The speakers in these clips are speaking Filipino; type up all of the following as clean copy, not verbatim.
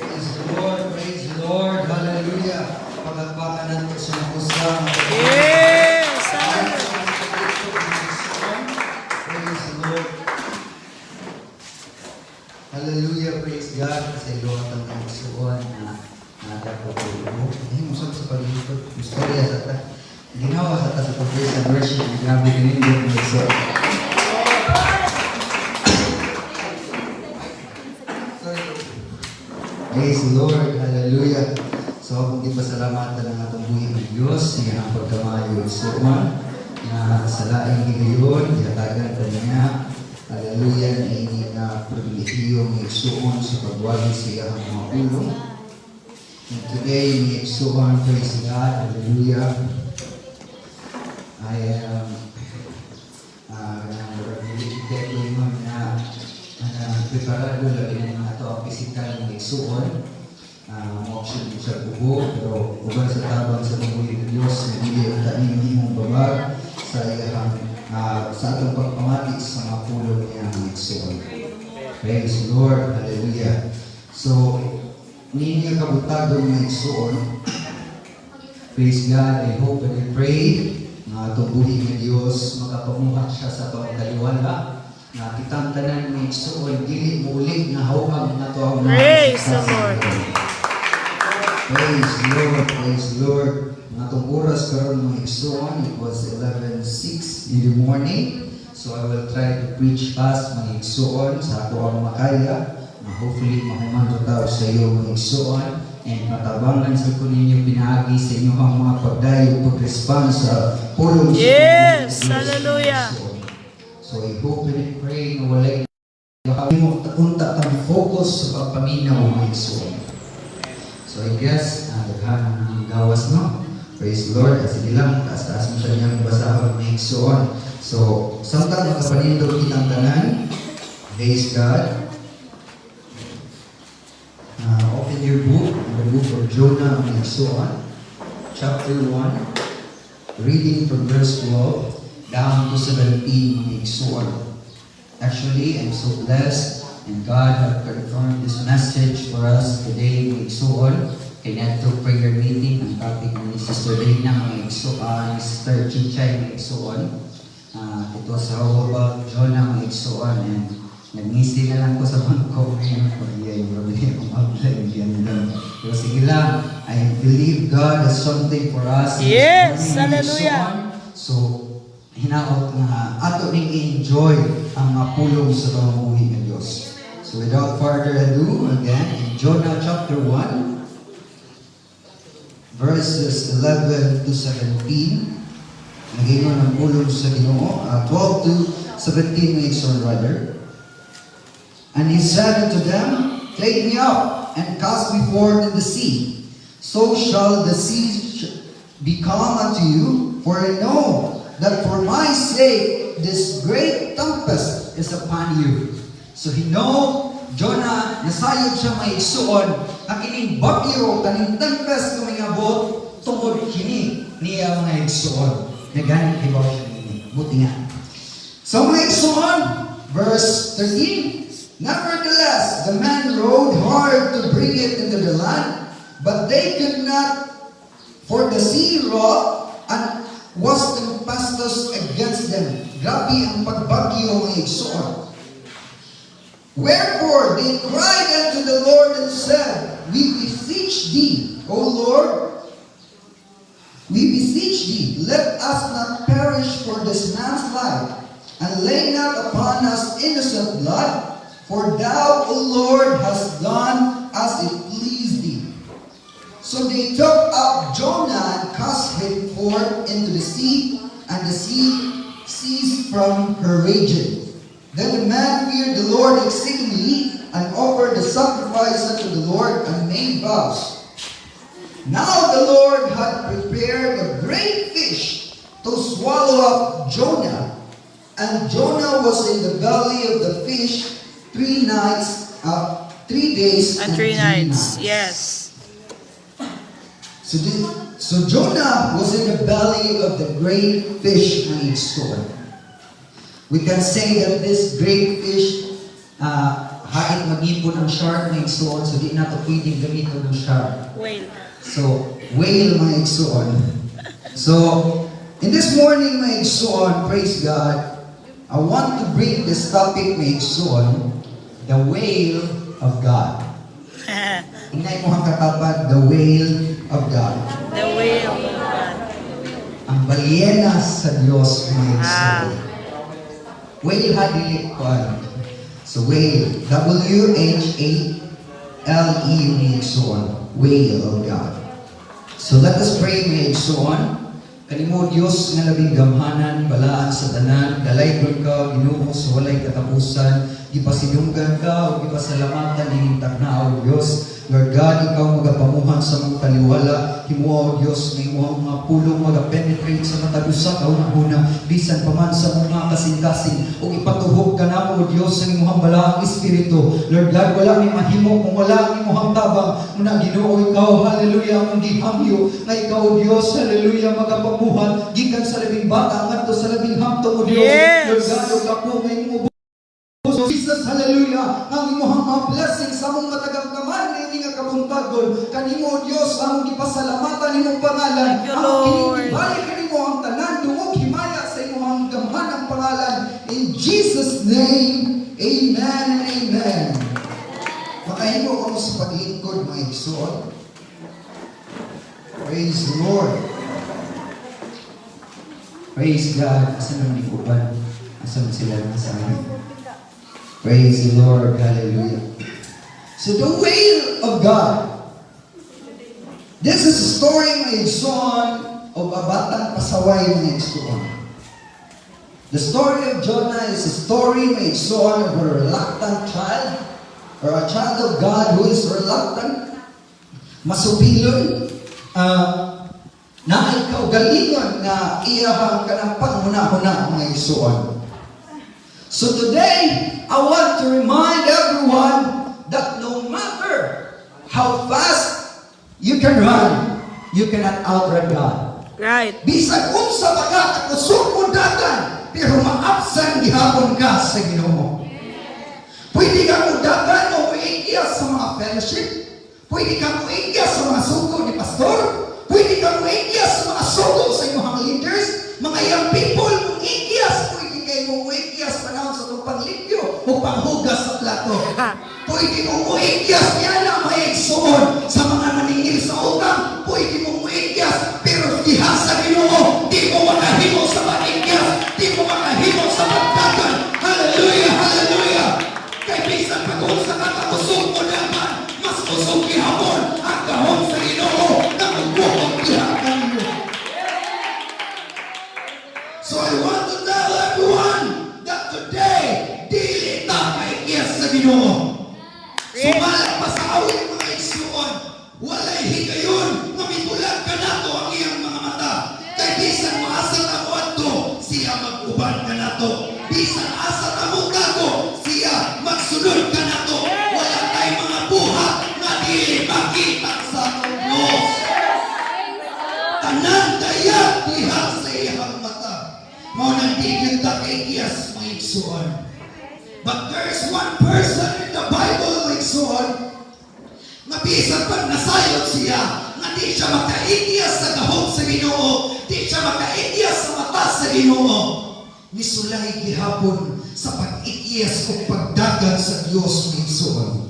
Praise the Lord, praise the Lord, hallelujah. Pagkakbakan natin sa makusang. Yes! Praise the Lord. Hallelujah, praise God. Sa Lord ang kamusuan na natapagulong. Hindi mo sa pag-ikot. Istorya sa ta. Ginawa sa ta sa praise and worship. Grabe din yung so. Praise the Lord, hallelujah. So, kung di pasalamatan ang atong buhay ng Diyos, siya ang pagkamayo isuon, na sa laing higayon, yatagan ka niya, hallelujah, na hindi na pribilehiyong isuon sa pagwagi siya ang mga ulong. And today, ni isuon, praise God, hallelujah. I am, preparado lagi ng mga ito ang physical ng isuon. Moksyon din sa buho, pero uban sa tabang sa buhay ng Diyos, hindi ang tanim imong babag sa iyahang sa atong pagpamati sa mga pulong niya ng isuon. Praise the Lord, hallelujah. So, ninyo kabutagong ng isuon, praise God, I hope and I pray na itong buhay ng Diyos makapamuhat siya sa itong kaliwala na kitang tanan ng isuon, dili mulig na hawang na ito ang mga Praise the Lord. Praise the Lord, praise the Lord. Ang itong oras karon ng isuon, it was 11:06 in the morning. So I will try to preach fast mga isuon sa ako ang makaya. Hopefully, mahuman tao sa iyo mga isuon. And matabangan sa ko ninyo pinagi sa inyo ang mga pagdayo pag-respond sa pulong Yes! Hallelujah! So I hope and pray na walay mo unta kang focus sa pagpaminaw ng isuon. So I guess, daghan ng gawas no? Praise the Lord. Kasi nilang, taas-taas mo siya niyang basahang ng isuon. So, samtang nakapanindog kitang tanan, praise God. Open your book, the book of Jonah ang isuon, chapter 1, reading from verse 12 down to 17 mga isuon. Actually, I'm so blessed and God have confirmed this message for us today mga isuon. Kaya nato prayer meeting, ang topic ni Sister Reyna mga isuon, Sister Chichay mga isuon. It was how about Jonah mga isuon, and nag-misi na lang ko sa bangko ngayon. Pag-iay, problema kung mag-live yan lang. Pero sige lang, I believe God has something for us. Yes, hallelujah. So, hinaot nga ato ning enjoy ang mga pulong sa pamumuhay ng Diyos. So without further ado, again, in Jonah chapter 1, verses 11 to 17, nagingon ang pulong sa Ginoo, 12 to 17 weeks or rather. And he said unto them, take me up and cast me forth in the sea. So shall the sea be calm unto you, for I know that for my sake this great tempest is upon you. So he know, Jonah, nasayod siya may isuon, ang kining bagyo, kaning tempest na may abot, tungod kini niya mga isuon. Nagaling ibaw siya nini. Buti nga. So mga isuon, verse 13, nevertheless, the men rowed hard to bring it into the land, but they could not, for the sea wrought and was tempestuous against them. Grabe ang pagbagyo ng isuon. Wherefore they cried unto the Lord and said, we beseech thee, O Lord, we beseech thee, let us not perish for this man's life, and lay not upon us innocent blood, for thou, O Lord, hast done as it pleased thee. So they took up Jonah and cast him forth into the sea, and the sea ceased from her raging. Then the man feared the Lord exceedingly, and offered the sacrifice unto the Lord, and made vows. Now the Lord had prepared a great fish to swallow up Jonah, and Jonah was in the belly of the fish 3 days and 3 nights. Yes. So Jonah was in the belly of the great fish and its story. We can say that this great fish hait mag-ipon ng shark mga igsoon, so di na ito pwedeng gamitin ng shark. Whale. So, whale mga igsoon. So, in this morning mga igsoon, praise God, I want to bring this topic mga igsoon, the whale of God. Inay mo ang katapat, the whale of God. The whale of God. Ang balyena sa Diyos mga igsoon. Whale hadilikpan. So whale, W-H-A-L-E mga igsoon, whale of God. So let us pray mga igsoon. Kanimo Diyos nga labing gamhanan, balaan sa tanan, dalaygon ka, Ginoo sa walay katapusan, gipasidunggan ka, o gipasalamatan ning tagnaw Diyos. Lord God, ikaw magapamuhan sa mong kaliwala, himuha o Diyos, na imong mga pulong magapenetrate sa matag usa ka una bisan pa man sa mga kasing-kasing, o ipatuhog ka na mo o Diyos sa imong balaang espiritu. Lord God, wala may mahimo kung wala ang imong tabang, muna Ginoo ikaw, hallelujah, ang gihamyo, na ikaw o Diyos, hallelujah, magapamuhan, gikan sa labing bata, ngadto sa labing hamtong o Diyos. Yes. Lord God, o kapo, may imong So, Jesus, hallelujah, ang imuhang mga blessing sa mong matagamgaman na hindi nga kabuntagon. Kanimo, Diyos, ang ipasalamatan imong pangalan. Thank you, Ang Lord. kinitibalik kanimo ang tanan, dungog, himaya sa imuhang gamhan ang pangalan. In Jesus' name, amen and amen. Makahimo ko sa paglingkod, mga igsoon. Praise the Lord. Praise God. Asan naman ikuban? Asan sila nasa amin? Praise the Lord. Hallelujah. So the whale of God. This is a story mga igsoon of a batang pasaway mga igsoon. The story of Jonah is a story mga igsoon of a reluctant child or a child of God who is reluctant, masupilon, na ay kaugalingon na iyahang kanang panghuna-huna mga igsoon. So today, I want to remind everyone that no matter how fast you can run, you cannot outrun God. Right. Bisag unsa ba ka kakusog mo dagan, pero maabsan gihapon ka sa Ginoo. Pwede ka mo dagan o muigya sa mga fellowship, pwede ka mo igya sa mga sugo ni pastor, pwede ka mo igya sa mga sugo sa inyong leaders, mga young people mong igyas, pwede kayo mong igyas panahon sa itong panglipyo o panghugas sa plato. Pwede mong igyas yan ang mga igsoon sa mga maningil sa utang, pwede mong igyas, pero diha sa Ginoo, di mo makahimo sa manigyas, di mo makahimo sa magdagan. Hallelujah, hallelujah. Kay bisan pag-uon sa katakusog mo naman, mas kusog gihapon ang kahon sa Ginoo na magbuhog gihapon mo. So I want to tell everyone that today, dili ta maigyas sa Ginoo. Sumala pa sa awit mga igsoon, walay higayon, mamibulag ka nato ang iyang mga mata. Kay bisan mo asa na mo adto, siya mag-uban ka nato. Bisan asa na mo gago, siya magsunod ka nato. Wala tay mga buhat na dili makita sa Diyos. Tanan kaya diha sa iyang mata. Mao nang di ta kaigyas mga igsoon. But there's one person in the Bible, like Saul, na bisan pag nasayot siya, na di siya makaigyas sa gahom sa Ginoo, di siya makaigyas sa mata sa Ginoo. Nisulay gihapon sa pag-igyas o pagdagan sa Diyos ni Saul.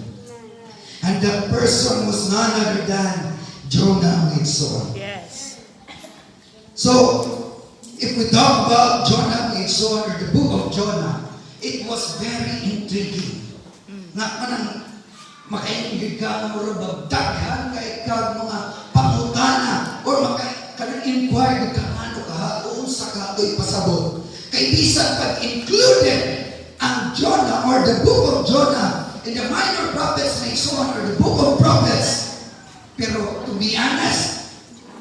And that person was none other than Jonah ni Saul. Yes. So, if we talk about Jonah ni Saul or the book of Jonah, it was very intriguing. Nga kanang makaingig ka ng mga bagdaghan, kay ka mga pangutana, or kanang inquire ka ano ka, doon sa kato'y pasabot. Kay bisan pag-included ang Jonah or the book of Jonah in the minor prophets na isuan or the book of prophets. Pero to be honest,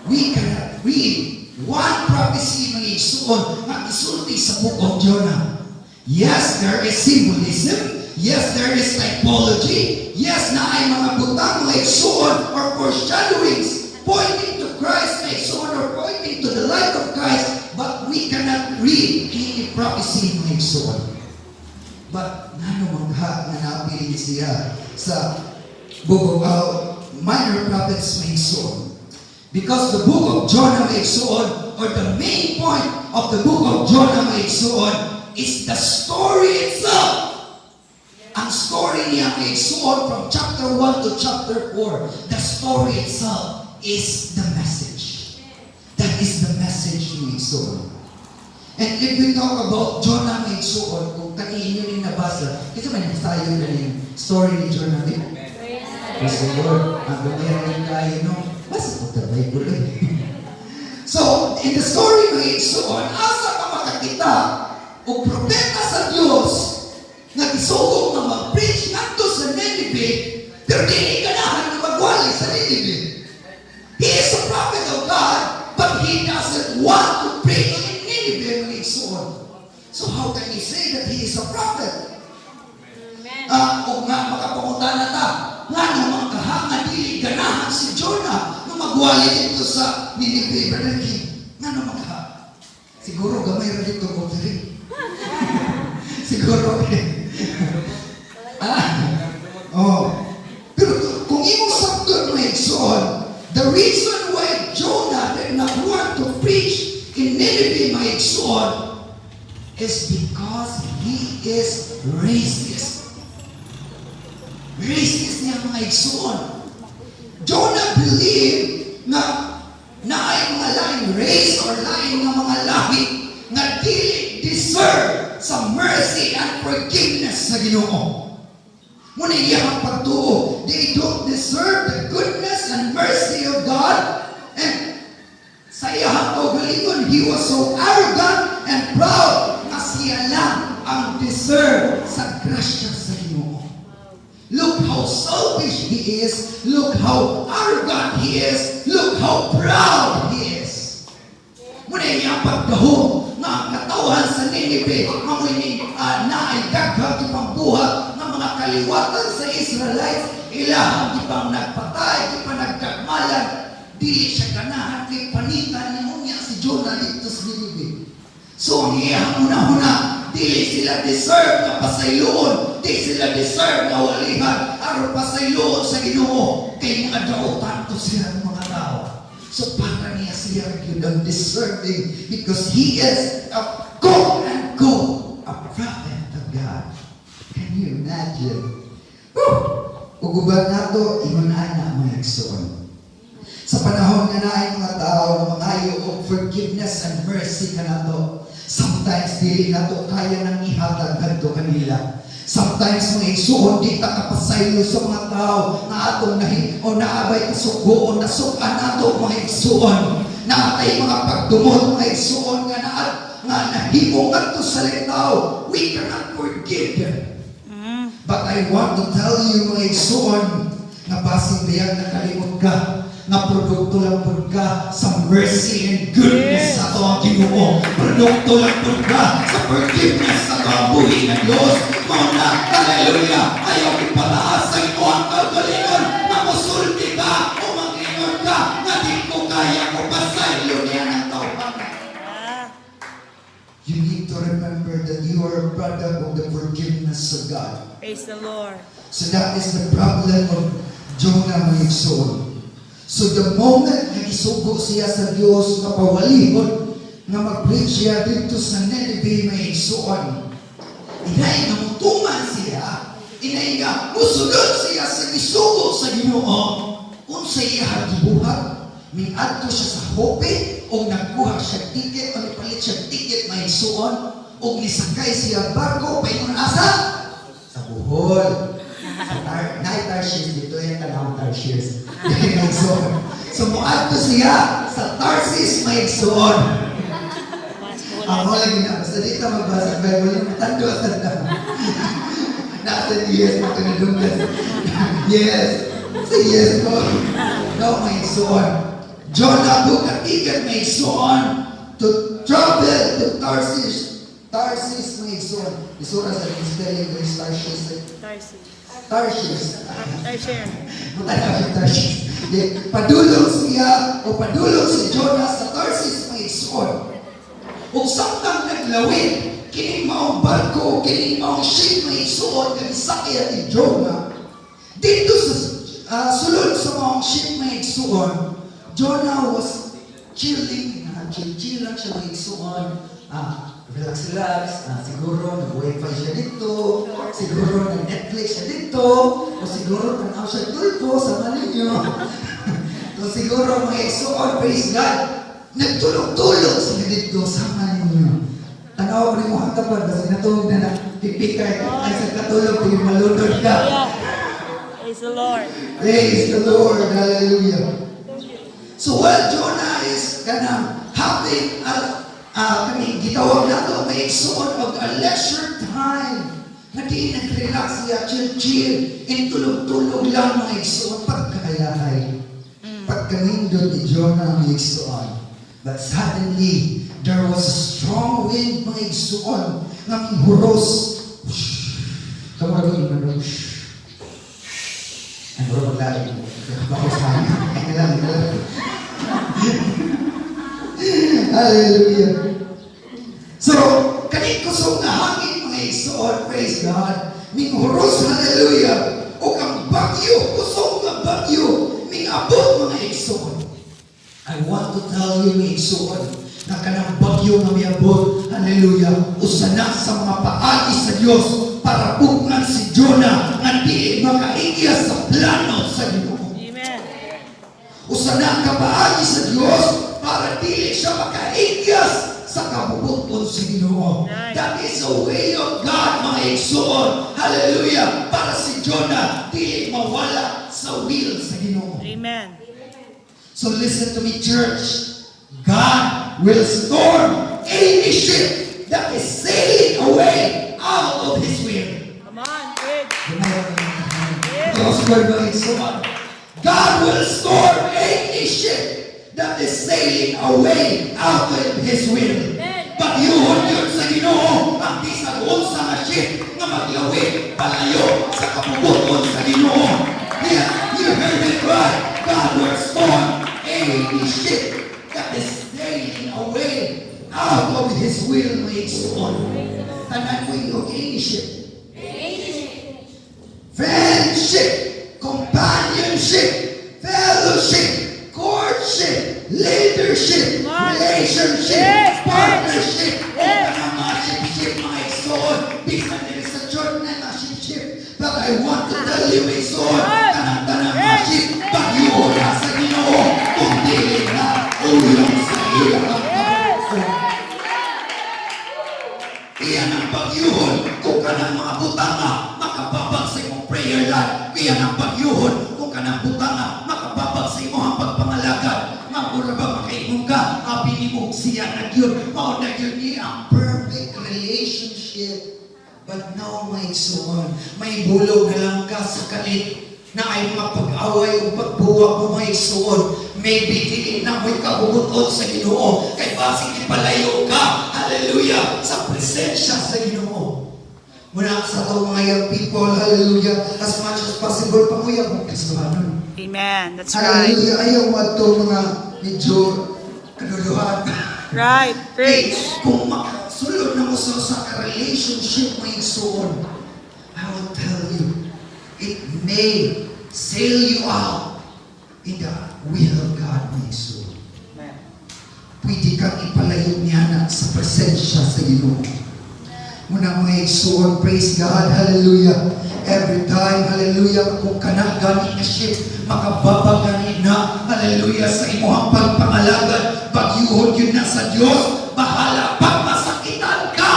we cannot read one prophecy na isuon na isulti sa book of Jonah. Yes, there is symbolism. Yes, there is typology. Yes, na ay mga butang like suon or foreshadowings pointing to Christ like suon or pointing to the light of Christ. But we cannot read any prophecy like suon. But nano dagha nga napiling siya sa book of minor prophets may igsoon. Because the book of Jonah may igsoon, or the main point of the book of Jonah may igsoon, is the story itself. Ang story niya may igsoon from chapter 1 to chapter 4. The story itself is the message. That is the message ni igsoon. And if we talk about Jonah may igsoon, kung kanihin nyo rin nabasa, kasi may nasayo na yung story ni Jonah. Praise the Lord. Ang gumaya rin tayo, no? Basta po the Bible eh. So, in the story may igsoon, asa ka makakita o propeta sa Diyos na gisugong na mag-preach nato sa Nineveh, pero di ganahan na magwali sa Nineveh. He is a prophet of God, but he doesn't want to preach in Nineveh may igsoon. So how can he say that he is a prophet? O nga, makapunta na ta, nga naman kahanga dili ganahan si Jonah na magwali dito sa Nineveh, Brother King. Nga naman ka. Siguro gamay rin dito ko rin. Siguro rin. Pero kung imong sakto may igsoon, the reason why Jonah did not want to preach in Nineveh may igsoon is because he is racist. Racist niya mga igsoon. Jonah believed na ay mga laing race or laing na mga lahi na dili deserve sa mercy and forgiveness sa Ginoo. Muna iyang pagtuo, they don't deserve the goodness and mercy of God. And sa iyang kaugalingon, he was so arrogant and proud na siya lang ang deserve sa grasya sa Ginoo. Look how selfish he is. Look how arrogant he is. Look how proud he is. Muna iyang pagdahom na ang katawan sa Nineveh, mamunin na ay daghang ipangbuhat ng mga kaliwatan sa Israelites, ilahang ipang nagpatay, ipang nagkakmalan, dili siya ganahan kay panitan niya unya si Jonah dito sa Nineveh. So ang iyang una-una, dili sila deserve na pasayloon, dili sila deserve na walihan, aron pasayloon sa Ginoo, kay mga dautan to sila ng mga tao. So para niya siya yun ang deserving because he is a quote-unquote a prophet of God. Can you imagine? Uguban na ito, imunaan na mga igsoon. Sa panahon nga na ay mga tao na mangayo o forgiveness and mercy ka na ito, sometimes dili na ito kaya nang ihatag ganito kanila. Sometimes mga igsoon, di ta kapasaylo sa mga tao na atong naabay kasugo o nasukan na ito mga igsoon. Na atay mga pagdumot mga igsoon nga nahimong ato sa litaw. We cannot forgive them. But I want to tell you mga igsoon, nga basing biyang nakalimot ka, na produkto lang po ka sa mercy and goodness sa ito ang Ginoo. Produkto lang po ka sa forgiveness sa ito ang buhay ng Diyos. Mauna, hallelujah, ayaw ipataas sa ito ang kagalingon na musulti ka o mag-ingon ka na di ko kaya ko pasaylo niya ng tawag. You need to remember that you are a product of the forgiveness of God. Praise the Lord. So that is the problem of Jonah mga igsoon. So the moment na isugo siya sa Diyos na pawalihon na mag-preach siya dito sa Nineveh may igsoon, inay nga mutuman siya, inay nga musulod siya sa isugo sa Ginoo, unsa iya gibuhat, miadto siya sa Hope, o nagkuha siya ticket, o nipalit siya ticket may igsoon, o nisakay siya barko, paingon asa? Sa Bohol. Night Tarshish, dito yung tanawang Tarshish. So, muadto siya sa Tarsis may igsoon. Ako lagi na, basta dito magbasa ng Bible, yung matando. Nasa yes, makanadungan. Yes. Say yes po. No, may igsoon. Jonah took a ticket may igsoon to travel to Tarsis. Tarsis may igsoon. Isura sa spelling ng Tarshish. Tarshish. Tarshish. Padulong siya o padulong si Jonah sa Tarsis may igsoon. Kung samtang naglawin kining maong barko, kining maong ship may isuot kay sakya ni Jonah. Dito sa sulod sa maong ship may isuon, Jonah was chilling, chill lang siya may isuon. Relax, siguro nag-wifi siya dito, siguro nag-Netflix siya dito, o siguro tanaw siya tulpo sa malinyo. O siguro mga isuon, praise God, nagtulog-tulog sila dito sa malinyo. Tanaw ko rin mo hatapan kasi natulog na pipikay ay sa katulog kung malunod ka. Praise the Lord. Praise the Lord, hallelujah. So while Jonah is having kami gitawag na ito, may isuon of a leisure time. Na di nag-relax siya, chill, tulog-tulog lang mga isuon pagkakayahay. Pagkanindot ni Jonah mga isuon. But suddenly, there was a strong wind mga isuon na may huros. Tawag ko yung ang huros maglalagay. Bako sa akin. Kailangan. Hallelujah. So, kanit kusog na hangin mga isuon, praise God. Ming huros, hallelujah. O kang bagyo, kusog na bagyo. Ming abot mga isuon. I want to tell you mga isuon, na kanang bagyo na may abot, hallelujah. Usana sa mga paagi sa Diyos para buknan si Jonah na di makaigya sa plano sa Ginoo. Amen. Usana ka paagi sa Diyos para dili siya makaigyas sa kabubuton sa Ginoo. Right. That is a way of God, mga igsoon. Hallelujah. Para si Jonah dili mawala sa will sa Ginoo. Amen. So listen to me, church. God will storm any ship that is sailing away out of His will. Come on, preach. Gospel mga igsoon. God will storm any ship that is sailing away out of His will. Pagyuhon yun sa Ginoo, ang bisag unsa nga ship nga maglawig palayo sa kapubuton sa Ginoo. Yeah, you heard it right. God will storm any ship that is sailing away out of His will, mga igsoon. Tanan mo yung any ship. Friendship, companionship, fellowship, courtship, leadership, relationship, partnership, ship, mga igsoon. Bisan nila sa church na ship. But I want to tell you, igsoon, tanang mga ship, pagyuhon na sa Ginoo, kung dili na ulong sa ilang iyan ang pagyuhon, kung kanang mga butanga, makababag sa imong prayer life. Iyan ang pagyuhon, kung kanang butanga, makababag sa imong pagpangalagad. Mabura ba makaimong ka? Abi ni mo siya na yun. Mao na yun niya ang perfect relationship. But now, my son, may bulog na lang ka sa kalit na ay mapag-away o pagbuwag mo, my son. Maybe diin na mo'y kabubuton sa Ginoo. Kay basig ipalayo ka, hallelujah, sa presensya sa Ginoo. Muna sa itong mga young people, hallelujah, as much as possible, panguyag mo kasalanan. Amen. That's right. Hallelujah. Ayaw mo ito mga medyo kanuluhan. Right. Preach. Kung makasulod na mo sa relationship mo yung suon, I will tell you, it may sail you out in the will of God mo yung suon. Pwede kang ipalayo niya na sa presensya sa Ginoo. Muna mga igsuon, praise God, hallelujah. Every time, hallelujah, kung kanang gani na ship, makababag gani na, hallelujah, sa imuhang pagpangalagad, pagyuhod yun na sa Diyos, bahala pag masakitan ka.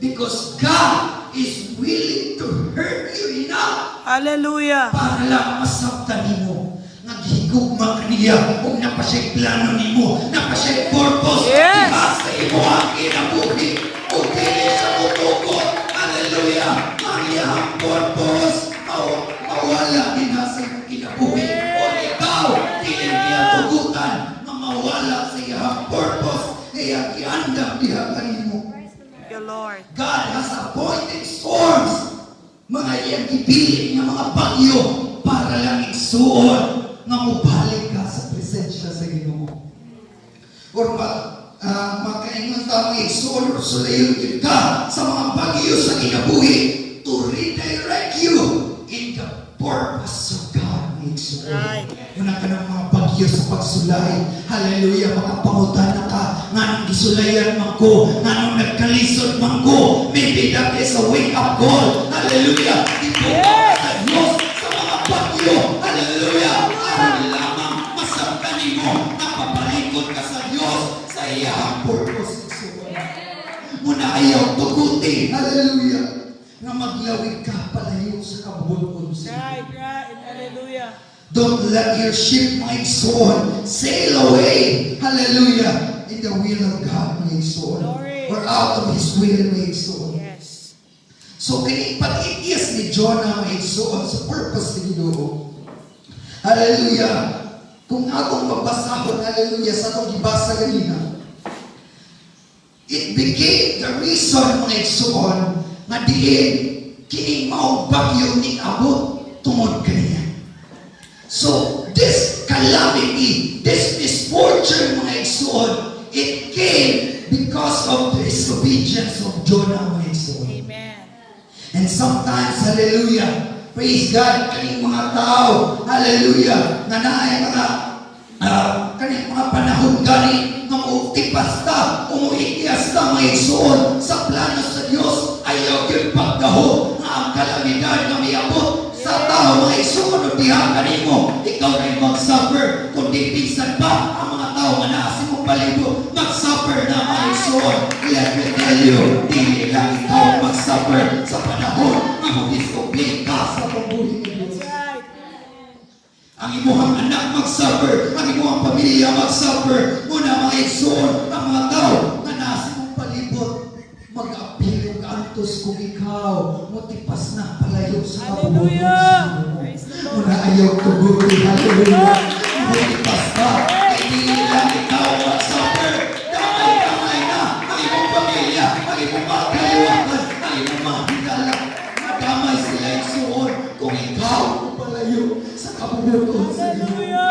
Because God is willing to hurt you enough Hallelujah. para lang masabtan nimo. Naghigugma ka niya, kung napasya plano nimo, napasya purpose, Yes. sa imo ang kinabuhi, kung dili sa kutukot, hallelujah, ang iyang purpose, mawala din na sa iyong kinabuhi, o ikaw, dili niya tugutan, na mawala sa iyang purpose, kaya iandam diha kanimo. Thank you, Lord. God has appointed storms, mga iyang ipilit ng mga bagyo, para lang igsuon na mubalik ka sa presensya sa Ginoo. Or makaingon ta mga igsoon o sulayon yun ka sa mga bagyo sa kinabuhi to redirect you in the purpose of God, mga igsoon. Right. Muna ka ng mga bagyo sa pagsulay. Hallelujah, makapangutan na ka nga nang gisulayan man ko, nga nang nagkalisod man ko. Maybe that is a wake-up call. Hallelujah. Ibuka sa Diyos sa mga bagyo. Hallelujah. Ano lamang masartanin mo na papalikod ka sa Diyos sa iyang purpose. Muna ayaw tuguti. Hallelujah. Nga maglawig ka palayo sa kabubuton sa Right, right. Hallelujah. Don't let your ship, my soul, sail away. Hallelujah. In the will of God, my soul. Glory. Or out of His will, my soul. Yes. So, kini pag-iiyas ni Jonah, my soul, sa purpose ni Ginoo. Hallelujah. Kung akong mabasahon, hallelujah, sa itong gibasa ganina, it became the reason, my soul, na diin, kini maong bagyo ni abot tungod kaniya. So, this calamity, this misfortune, mga igsoon, it came because of the disobedience of Jonah, mga igsoon. Amen. And sometimes, hallelujah, praise God, kaning mga tao, hallelujah, na naay mga, kaning mga panahon gani, na utipas ta, umuikyas ta, mga igsoon, sa plano sa Diyos, ayaw yung pagdaho, na ang kalamidad na miabot, sa tao, mga igsoon, o diha kanimo, ikaw na yung mag-suffer. Kundi pinsan pa, ang mga tao na nasa mong palibot, mag-suffer na, mga igsoon. Let me tell you, di lang ikaw mag-suffer sa panahon na mag-disobey ka sa pambuhay ng Diyos. That's right. Ang imuhang anak mag-suffer, ang imuhang pamilya mag-suffer. Muna, mga igsoon, ang mga tao na nasa mong palibot, mag-apil yung antos kung ikaw motipas na palayo sa kabubuhay. Hallelujah. Praise the Lord. Muna ayaw tuguti, hallelujah. Motipas ka, hindi lang ikaw mag-suffer. Damay-damay na ang iyong pamilya, ang iyong mga kaliwatan, ang iyong mga higala. Madamay sila igsoon kung ikaw palayo sa kabubuhay sa Diyos. Hallelujah.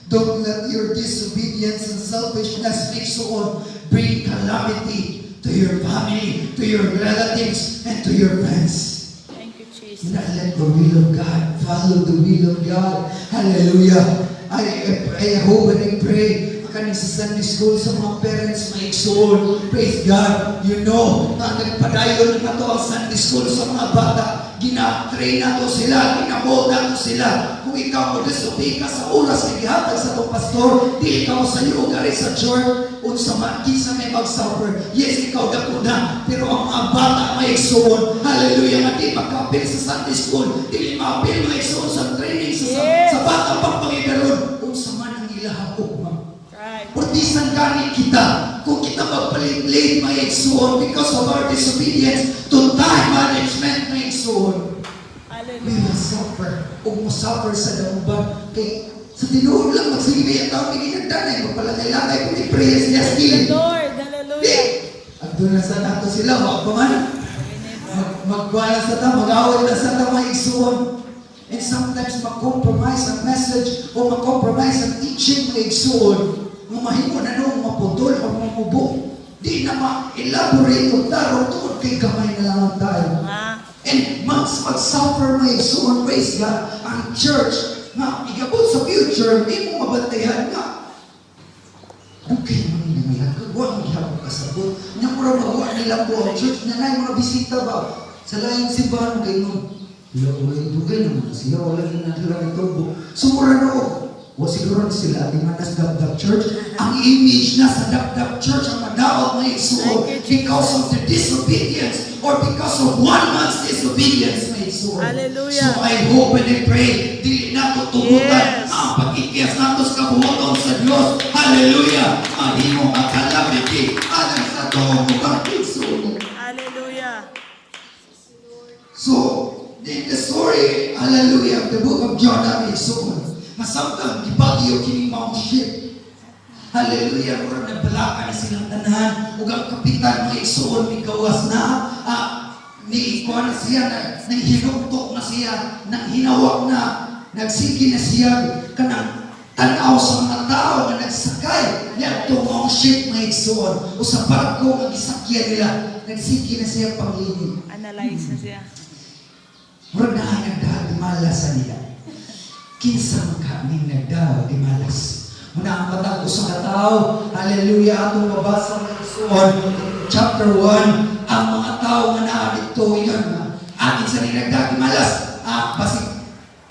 Don't let your disobedience and selfishness make so bring calamity to your family, to your relatives, and to your friends. Thank you, Do Jesus. not let the will of God follow the will of God. Hallelujah. I hope and I pray kaning sa Sunday school sa mga parents, my soul. Praise God. You know, na nagpadayon na to ang Sunday school sa mga bata. Gina-train na to sila, ginamold na to sila. Kung ikaw mo disobey ka sa oras na gihatag sa itong pastor, di ikaw sa iyo gari sa church, unsa man, kinsa may mag-suffer. Yes, ikaw dako na. Pero ang mga bata, may igsoon, hallelujah, nga di magkapil sa Sunday school, di mapil, may igsoon sa training, sa bata pang pangidaron, unsa man ang ilahapok, Right. Portisan gani kita kung kita magpalit-late may igsoon because of our disobedience to time management may igsoon. We Hallelujah. will suffer. Kung mo suffer sa dauban, kay sa tinuod lang magsigibay ang tao ginagdanay, magpalangay-langay kung i-praise niya The still. Lord. Di! Hallelujah. At doon na sa nato sila, magpaman. Magkuhala sa ta, mag-awal na sa ta may igsoon. And sometimes mag-compromise ang message o mag-compromise ang teaching may igsoon. Mahimo na nung maputol o mamubo. Di na ma-elaborate o taro tungkol kay gamay na lang tayo. Ah. And mag-suffer may igsoon, praise God, ang church na igabot sa future, di mo mabantayan nga. Okay, mga nila, kagwa ang gihapon kasabot. Nga mura magawa nila po ang church na na mga bisita ba? Sa laing simbahan kayo nun. Wala dugay naman sila, wala na nila ito. So mura noon. O siguro sila ating manas Dapdap Church. Ang image na sa Dapdap Church ang madawag na igsuon because of the disobedience or because of one man's disobedience na igsuon. Hallelujah. So I hope and I pray dili na tutugutan Yes. ang pag-ikyas nato sa kabuhaton sa Dios. Hallelujah. Mahimo ang calamity alang sa toong mukhang igsuon. Hallelujah. So, in the story, hallelujah, of the book of Jonah is so masamtang gibagyo kining maong ship. Hallelujah, mura nagbalaka na silang tanan ug ang kapitan nga igsuon mi gawas na ni ikuha na siya nang hinuktok na siya nang hinawak na nagsigi na siya kanang tanaw sa mga tao nga nagsakay niya tungong ship nga igsoon o sa barko nga gisakyan nila nagsiki na siya panglini. Analyze na siya. Murag na nagdahal di malas sa nila. Kinsa man kaming nagdahal di malas. Muna ang matag usa ka tawo, hallelujah, atong mabasa ng igsoon chapter 1, ang mga tao nga naa dito iyon atin sa nagdahal di malas. Basig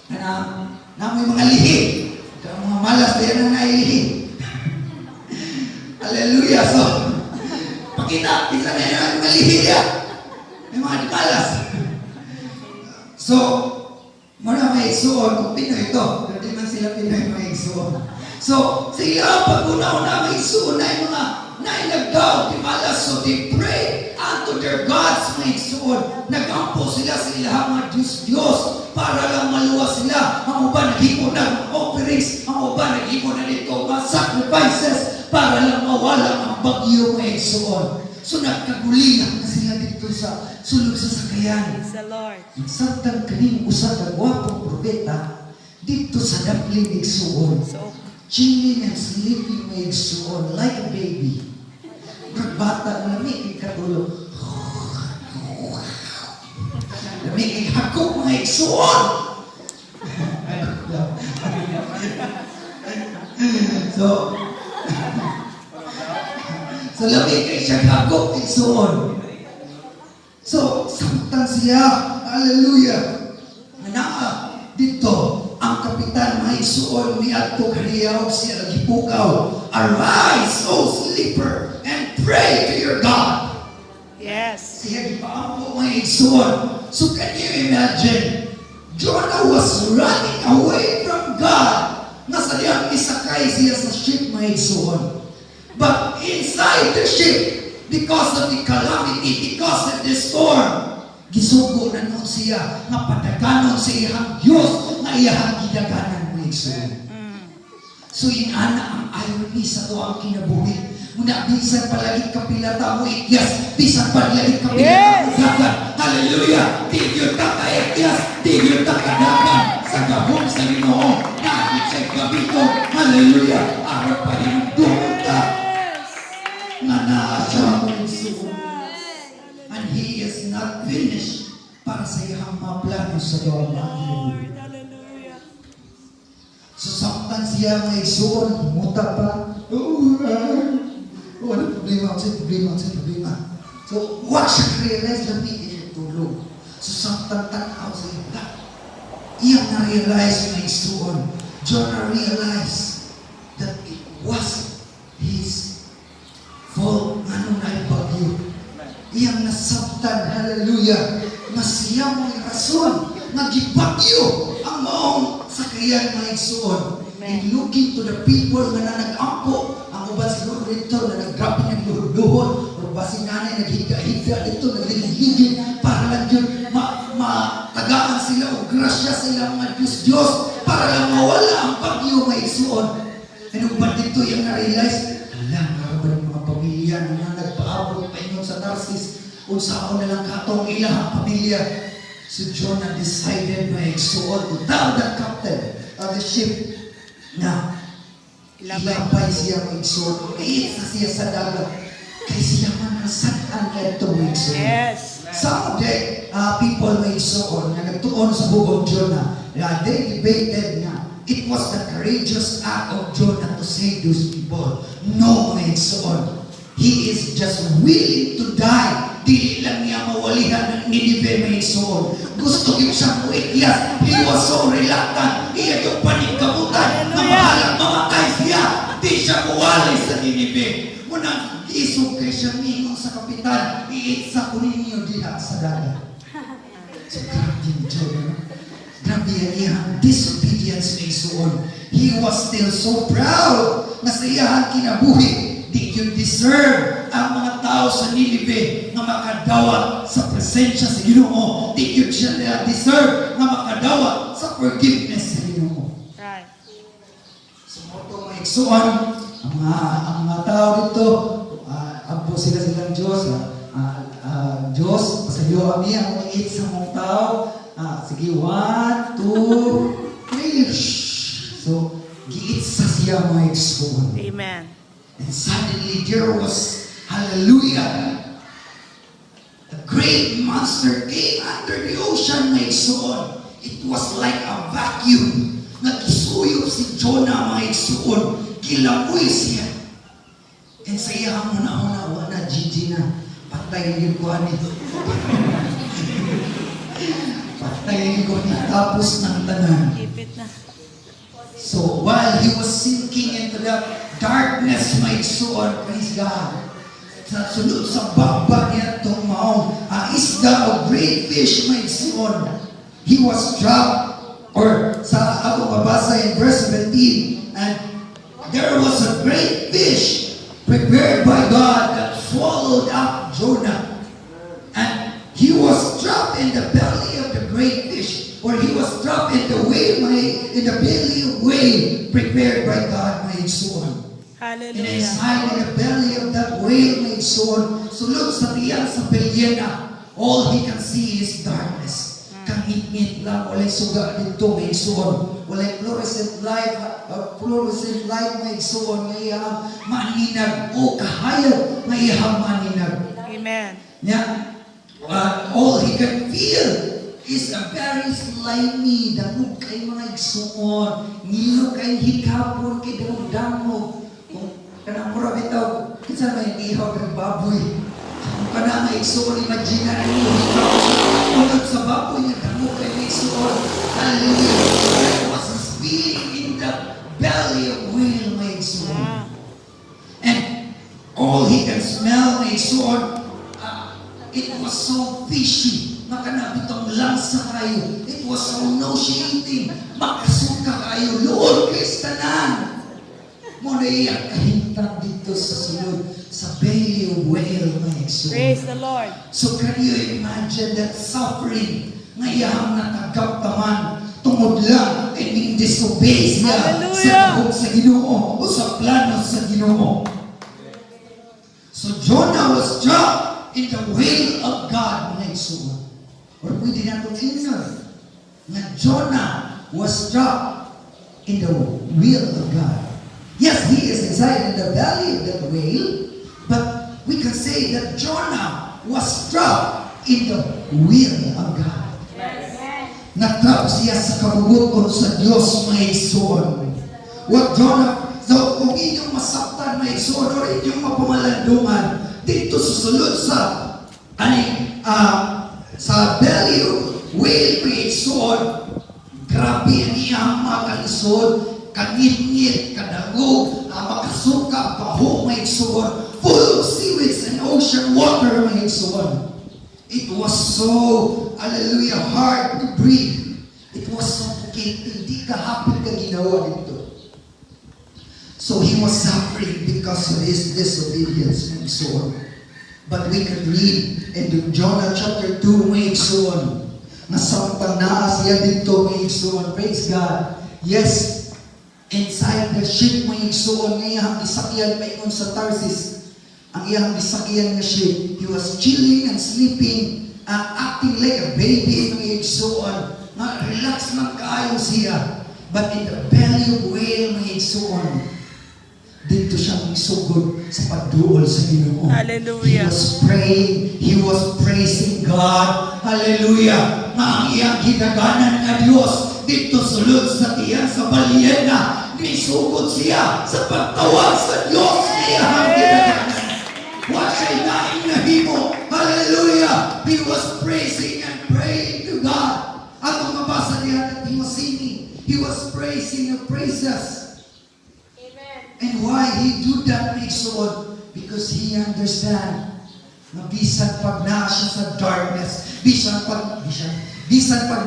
na may mga lihi. Ang mga malas diyan na nailihi. Hallelujah. So, pakita, kita na yung mga lihi niya. May mga di malas. So, muna may igsoon kung Pinoy ito. Hindi man sila Pinoy may igsoon. So, sila pag-una-una may igsoon na yung mga nailagdaw, di malas. So, they pray unto their gods may igsoon. Nagampo sila sa ilahang mga Diyos para lang maluwas sila. Ang uban nag-ipon ng offerings, ang uban nag-ipon na dito mga sacrifices para lang mawala ang bagyo may igsoon. So, nagkagulingan na sila dito sa sulog sa sakayan. Praise the Lord. Samtang kaning usa ka gwapong propeta dito sa dapling igsuon. So, Chilling and sleeping may igsuon like a baby. Nagbata na may ikatulog. May ikakok mga igsuon. So lamig kay siya hagok igsuon. So, samtang siya, hallelujah, naa dito, ang kapitan may suon ni Adto Kaniyaw siya nagipukaw. Arise, O sleeper, and pray to your God. yes. Siya gipaampo may suon. So can you imagine, Jonah was running away from God. Nasa diyang isakay siya sa ship may suon. But inside the ship, because of the calamity, because of the storm, gisugo na nun siya, nga padaganon sa iyang Diyos, nga iyang gidaganan mo igsoon. So inana ang irony sa to ang kinabuhi. Muna, bisan palagi kapilata mo ikyas, bisan palagi kapilata mo dagan. Hallelujah! Di yun ka ka-ikyas, di yun ka kadagan. Sa gabong sa Ginoo, nakit siya'y kabito. Hallelujah! Arap pa rin doon ka. Nga naasya mo igsoon. And He is not finished para sa iyang mga plano sa doon. Lord, hallelujah. So samtan siya may igsoon, muta pa. Ano problema? Problema. So, wag siya realize na may tulog. So samtan tanaw sa ita. Iyang na-realize na igsoon. Jonah realized that it was his fault. Ano na ibagyo? Iyang nasabtan, hallelujah, na siya may rason, nagibagyo ang maong sakayan ng igsoon. And looking to the people na nag-ampo, ang uban siguro dito na naggrabe nagluhod-luhod, o basin nanay naghiga-higa dito, nagliligid, para lang yun, matagaan sila o grasya sa ilang mga Diyos-Diyos, para lang mawala ang bagyo may igsoon. And uban dito yung na-realize, alam, ba ng mga pamilya na nagpaabot pa inyo sa Tarsis, unsaon na lang katong ilang pamilya. So Jonah decided na igsuon to tell the captain of the ship na ilabay siya mo igsuon. Iisa siya sa dagat. Kaya siya man nasaan ka ito mo igsuon. Yes. Some of the people may igsuon na nagtuon sa bubong Jonah. They debated na it was the courageous act of Jonah to save those people. No, may igsuon. He is just willing to die. Dili lang niya mawalihan ng Ninive may igsuon. Gusto niyo siyang muikyas. He was so reluctant. Iya yung paningkabutan na mahalang mamatay siya. Di siya mawali sa Ninive. Munang isog kay siya mingon sa kapitan. Iitsa ko ninyo diha sa dagat. So, grabe yung Jonah. Grabe yan disobedience na igsuon. He was still so proud na sa iyang kinabuhi. Di yun deserve ang mga tao sa Ninive na makadawat sa presensya sa Ginoo. Di yun siya deserve na makadawat sa forgiveness sa Ginoo. Right. So, moto mga igsuon, ang mga tao dito, ampo sila silang Diyos. Diyos, pasayo kami ang mga sa mga tao. Sige, 1, 2, 3. So, giit sa isda mga igsoon. Amen. And suddenly there was, hallelujah, a great monster came under the ocean, mga igsoon. It was like a vacuum. Nagisuyo si Jonah, mga igsoon. Kilamoy siya. And sa iya muna, wala, Gigi na. Patayin ko ani. Patayin ko ni tapos ng tanan. Ipit na. So while he was sinking into the darkness, my soul, praise God. Sa sunod sa baba niya itong maong isda o great fish, my soul. He was dropped, or sa ako mabasa in verse 17, and there was a great fish prepared by God that swallowed up Jonah. And he was dropped in the belly of the great fish, or he was dropped in the belly of whale prepared by God, my soul. And Hallelujah. inside in the belly of that whale, my soul, sulod sa tiyan sa belyena, all he can see is darkness. Kangit-ngit lang, walay suga dito, my soul. Walay fluorescent light, my soul, ngayang maninag, o kahayag, ngayang maninag. Amen. Yeah. All he can feel is a very slimy, damog kay mga igsuon, ngilo kay hikapon, kay damog-damog. Kung kanang mura bitaw, kinsa may ihaw ng baboy. Kung kanang mga igsuon, imagine na rin yung hikapon. Sa baboy niya, damog kay mga igsuon. Hallelujah. There was a feeling in the belly of whale, mga igsuon. Ah. And all he can smell, mga igsuon, it was so fishy. Makanabitong lansa kayo. It was so nauseating. Makasuka kayo. Lord, Christ tanan. Muna iyak kahintang dito sa sunod. Sa belly of whale, my soul. Praise the Lord. So can you imagine that suffering? Ngayang natagap taman. Tungod lang ay ning disobey siya sa Hallelujah. tahog sa Ginoo o sa plano sa Ginoo. So Jonah was dropped in the will of God, mga igsoon. Or pwede natin tingnan na Jonah was dropped in the will of God. Yes, he is inside in the belly of that whale, but we can say that Jonah was dropped in the will of God. Natrap siya sa kabubuton sa Diyos, mga igsoon. What Jonah, so kung inyong masaktan, mga igsoon, or inyong mapamalandungan, dito susulod sa sa belly of whale, mga igsoon, grabe ang iyang mga kalisod, kanit-ngit, kadagog, makasuka, baho, mga igsoon, full of seaweeds and ocean water, mga igsoon. It was so, hallelujah, hard to breathe. It was suffocating. Hindi ka happy ka ginawa dito. So he was suffering because of his disobedience and so on. But we can read in Jonah chapter 2, mga igsoon, na sampang naas siya dito, mga igsoon. Praise God. Yes, inside the ship, mga igsoon, ngayang isakyan mayon sa Tarsis. Ang iyang gisakyan nga ship, he was chilling and sleeping, acting like a baby, mga igsoon. Relax lang kaayo siya. But in the belly of whale, mga igsoon, dito siya magsugod sa pagduol sa Ginoo. Hallelujah. He was praying, he was praising God. Hallelujah. Nga ang iyang hidaganan nga Diyos dito sulod sa tiyan sa balyena. Nisugod siya sa pagtawag sa Diyos. Iyang hidaganan. What siya'y naing nahimo. Hallelujah. He was praising and praying to God. At kung mabasa niya that he was singing, he was praising the praises. And why he do that, makes so because he understand na bisan pag naa siya sa darkness, bisan pag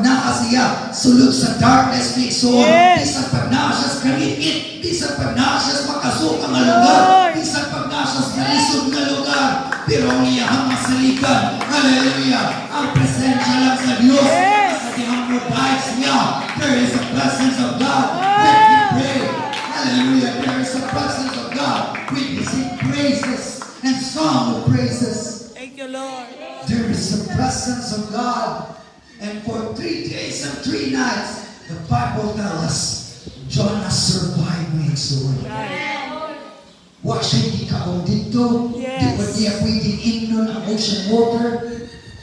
naa siya sulod sa darkness, makes so Yes. bisan pag naa siya sa kalimit, bisan pag naa siya sa makasuka nga lugar, Lord. bisan pag naa siya sa lisod nga lugar, pero ang iyang masalikan, hallelujah, ang presensya lang sa Diyos, Yes. sa dihang provides niya, there is a presence of God when we pray. Hallelujah. There is a presence of God. We sing praises and song of praises. Thank you, Lord. There is a presence of God. And for 3 days and 3 nights, the Bible tells us, Jonah survived, my maigsoon. Right. Wa siya hindi kaong dito. Yes. Di ba niya pwedeng inom ang ocean water?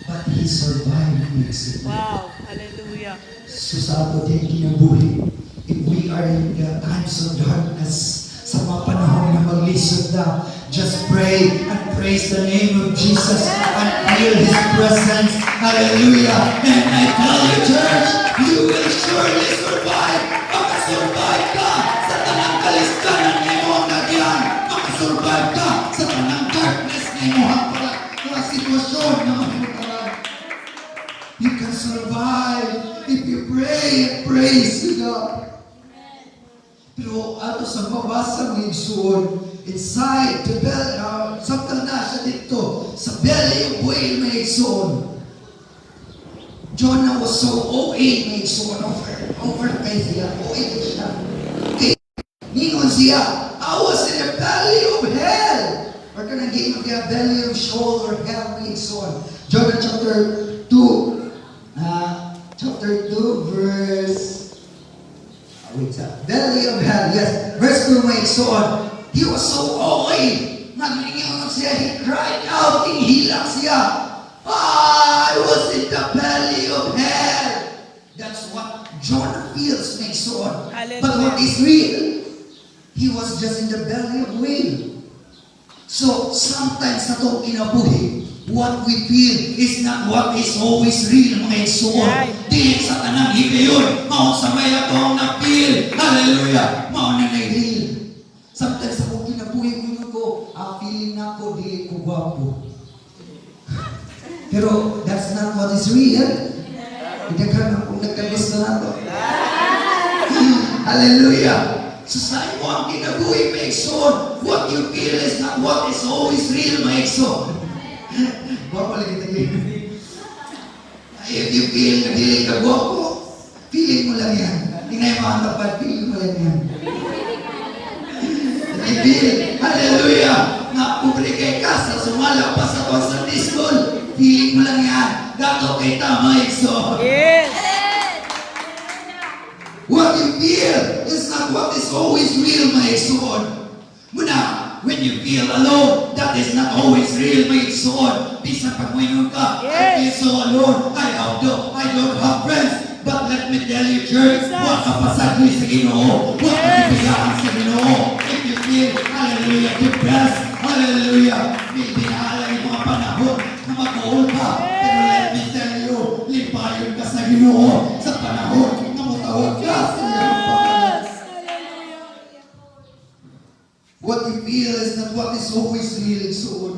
But he survived maigsoon. Wow. Hallelujah. So sa ato din kinabuhi, if we are in the times of darkness, sa mga panahon na maglisod na, just pray and praise the name of Jesus and feel His presence. Hallelujah. And I tell you, church, you will surely survive. Makasurvive ka sa tanang kaliskanan ng iyong nagyan. Makasurvive ka sa tanang darkness ng iyong mga sitwasyon na mahimutaran. You can survive if you pray and praise to God. Pero ato sa mabasa ng igsoon, inside the belly, samtang nasa dito, sa belly of whale may igsoon. Jonah was so OA may igsoon, over kay siya, OA siya. Okay. Ningon siya, I was in the belly of hell. Or kanang game of the belly of Sheol or hell may igsoon. Jonah chapter 2, verse belly of hell, yes. Verse 2 may igsoon. He was so away. Naglingon siya, he cried out, hinhilak siya. I was in the belly of hell. That's what Jonah feels may igsoon. But what is real? He was just in the belly of whale. So, sometimes sa itong kinabuhi, what we feel is not what is always real, mga igsoon. Right. Di sa tanang higayon, maon sa may atong na-feel. Hallelujah! Maon na real. Sometimes ako kinabuhi ko, feeling na ako, di ko gwapo. Pero that's not what is real. Hindi ka na kung nagkagusto na to. Hallelujah! So sa imo ang kinabuhi, mga igsoon, what you feel is not what is always real, mga igsoon. Gwapo lagi tayo. If you feel na feeling ka gwapo, feeling mo lang yan. Tingnan mo ang tapat, feeling mo lang yan. If you feel, hallelujah, na publikay ka sa sumala pa sa Sunday school, feeling mo lang yan. Dato kay tama, igsoon. Yes. What you feel is not what is always real, my igsoon. Muna, when you feel alone, that is not always real, my igsoon. Bisan pag mayroon ka, I feel so alone. I don't have friends. But let me tell you, church, huwag ka pasagli sa Ginoo. Huwag ka ibigaan sa Ginoo. If you feel, hallelujah, depressed, hallelujah, may binaalay mga panahon na mag-uol ka. Pero let me tell you, lipayon ka sa Ginoo sa panahon na matawag ka sa iyong pangalan. What you feel is not what is always real, igsoon.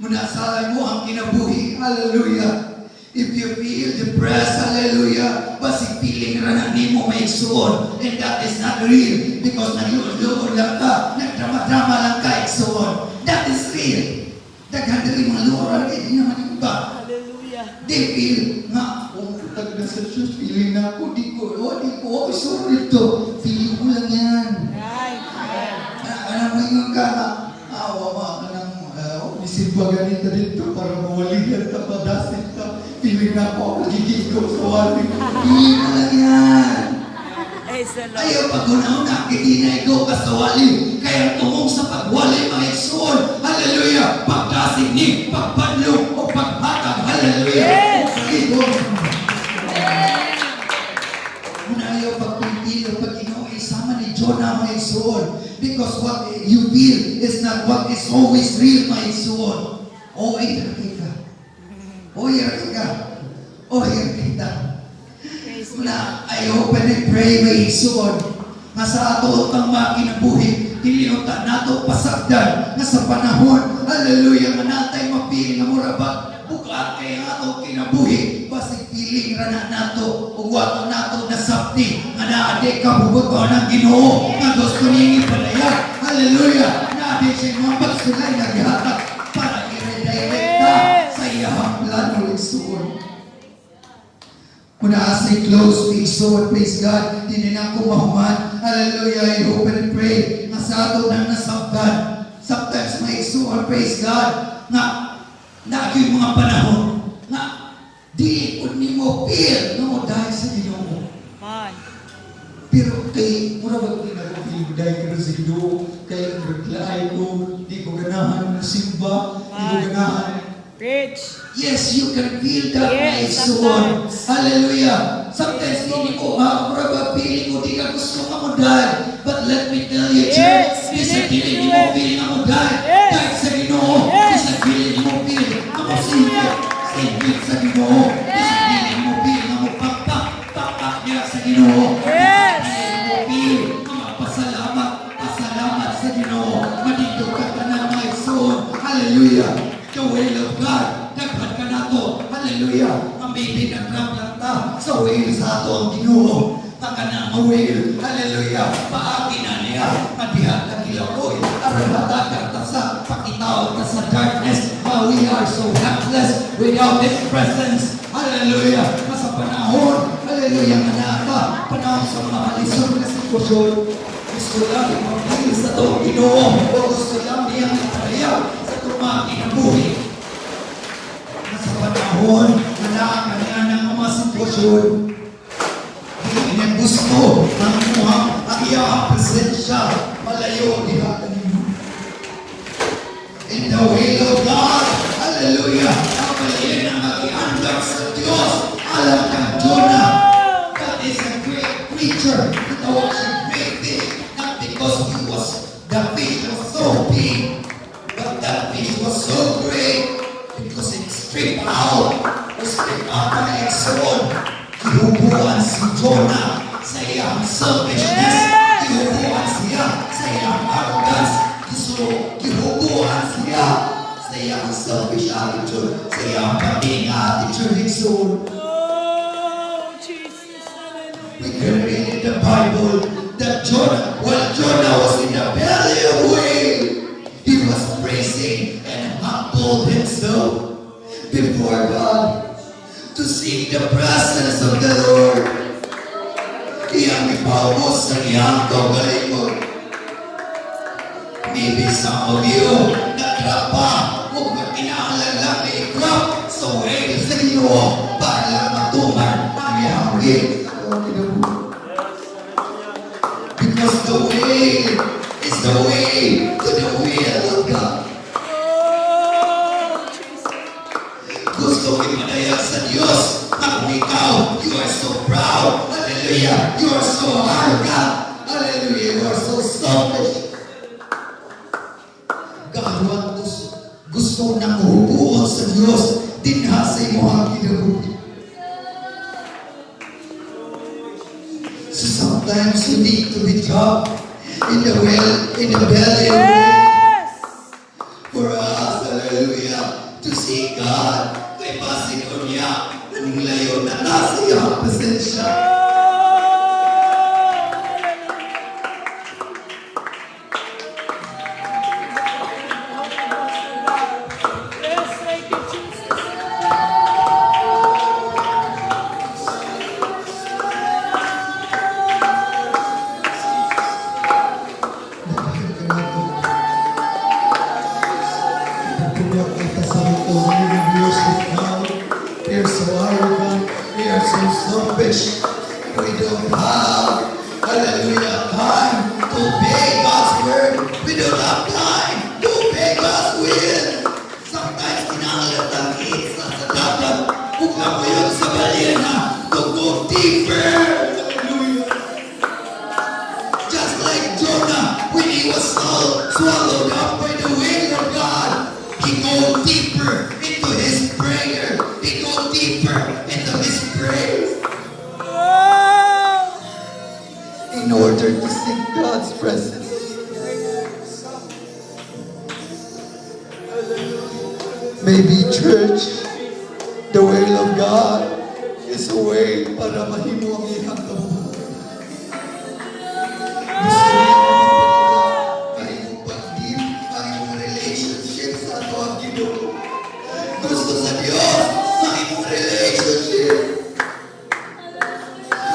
Munasalay mo ang kinabuhi, hallelujah. If you feel depressed, hallelujah, basi feeling ra na nimo may igsoon, and that is not real because nagluod lang ka, nagdrama-drama lang ka, igsoon. That is real. Daghan diri mga luoran kay di naman iba. Hallelujah. They feel nga, tag na sa Diyos, feeling na ako, di ko, sorry ito. Feeling ko lang yan. Right. Alam mo yung ka na, wama ka ng, isimba ganito dito para mawalihan ka, padasin ka. Feeling na ako, gigigaw sa wali. Feeling mo lang yan. Praise the Lord. Ayaw pag-una-una, hindi na ikaw ka sa wali. Kaya tumong sa pagwali, mga igsoon. Hallelujah! Pagdasig ni, pagpadlong, o paghatag. Hallelujah! Yes! Muna ayaw pagpintilo, pag-inuwi, sama ni Jonah, mga igsoon. Because what you feel is not what is always real, mga igsoon. O, ay, nakita. O, hirapin ka. O, hirapin ka. Praise Muna, I hope and pray, may igsoon. Nga sa ato ang mga kinabuhi, tininutan nato pasagdan nga sa panahon, hallelujah, nga natay mapili nga murabag, bukat kay nga ato kinabuhi, basi piling rana nato, ugwato nato na sapti, nga naade ka bubuto ng Ginoo, nga gusto niya ipalaya, hallelujah, naade siya mga pagsulay na gihatag para i-redirecta sa iyahang plano igsoon. Muna as I close, we so praise God, hindi na ako mahuman. Hallelujah, I hope and pray na sa ato nang nasabdan. Sometimes may so praise God na yung mga panahon na di ko ni mo feel no dahil sa Ginoo. Man. Pero kay mura ba ko gibuday ko sa Ginoo kay naglaay ko, di ko ganahan simba, di ko ganahan. Preach. Yes, you can feel that, my Yes, soul. sometimes. Hallelujah. Sometimes hindi ko, feeling ko, di ka gusto ka mo die. But let me tell you, Yes, church, isa you need feeling to mo, do it. feeling ako die. Yes. Kahit sa Ginoo, Yes. isa feeling mo, feeling ako singit sa Ginoo. Isa feeling mo, feeling ako pakpak niya sa Ginoo. Yes. Feeling mo, feeling mga pasalamat sa Ginoo. Manindog ka na, my soul. Hallelujah. The will of God. Daghan ka na to. Hallelujah. Amazing ang lang ta sa will sa ato ang Ginoo. Taka na ang will. Hallelujah. Paagi na niya. Madihan ka kilakoy. Arahata ka sa pakitaw ka sa darkness. How we are so helpless without His presence. Hallelujah. Sa panahon. Hallelujah. Manaka. Panahon sa mga alisong na sitwasyon. Gusto lang ipagpili sa to Ginoo. O gusto lang niyang iparaya sa tumaki na buhay. Sa panahon na nakakanya ng mga sitwasyon, hindi niya gusto ang ang iyang presensya malayo diha kanimo. In the will of God, hallelujah, ang balayan ang mag-iandar sa Diyos, alam kang Jonah, God is a great creature, ito was a great fish, not because the fish was so big, but that fish was so great, because it stripped out ang eksyon. Gihubuan si Jonah sa iyang selfishness. Gihubuan siya sa iyang arrogance. Gihubuan siya sa iyang selfish attitude, sa iyang pating attitude. So, Oh, Jesus. Hallelujah. we can read in the Bible that while Jonah was in the belly of the whale, he was praising and humbled himself before God to seek the presence of the Lord. Iyang ipaubos ng iyang kaugalingon. Maybe some of you nagrapa kung kinahanglan lang na i-grab sa way sa iyo para lang matuman ang iyang will. Because the way is the way to the will of God. Oh, Jesus. Gusto ipadaya sa Diyos ang ikaw. You are so proud. Hallelujah. You are so arrogant. Hallelujah. You are so selfish. God wants gusto na mahubuan sa Diyos dinha sa imo ang kinabuhi. So sometimes you need to be dropped in the belly of the whale. Yes. For us, hallelujah, to see God, kay pasig ko niya, naninglayo na nasa iyang presensya. Yes, thank you, Jesus. Pagkuliyak kita sa ito, we are so proud, we are so arrogant, we are so selfish. We don't have, hallelujah, time to obey God's word. We don't have time to obey God's will. Sometimes kinahanglan lang isa sa dapat. Kung ako yun sa balena, to go deeper. Hallelujah. Just like Jonah, when he was swallowed up by the will of God, he go deeper into his prayer. He go deeper into his praise. Oh. In order to seek God's presence. Maybe church, the will of God is a way para mahimo ang iyang kabuhayan. Gusto niya mahimong pag-deep, mahimong relationship sa ato ang Ginoo. Gusto sa Diyos, mahimong relationship.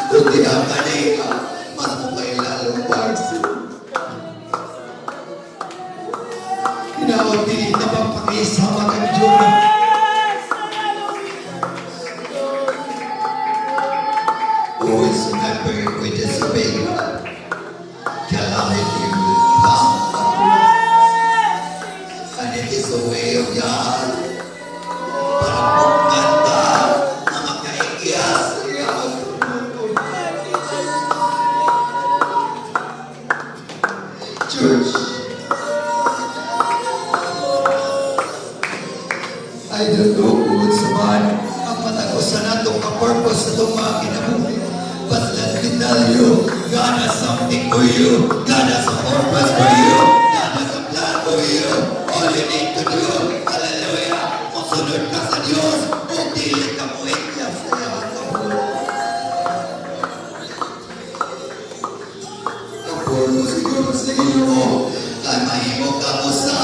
Kung di ang kanina, mas mo kayo lalong parsi. Tinawag din na pagpakisama kang Jonah. Yes. Hallelujah. Uy, sunod church. I don't know kung sa man ang matagusan natong ka-purpose sa itong mga kinabuhi. But let me tell you, God has something for you. God has a purpose for you. God has a plan for you. All you need to do, hallelujah, masunod ka sa Diyos. Kung dili ka mo ikyas sa iyang kabuhi. Ang purpose siguro sa inyo, ay mahimo ka usa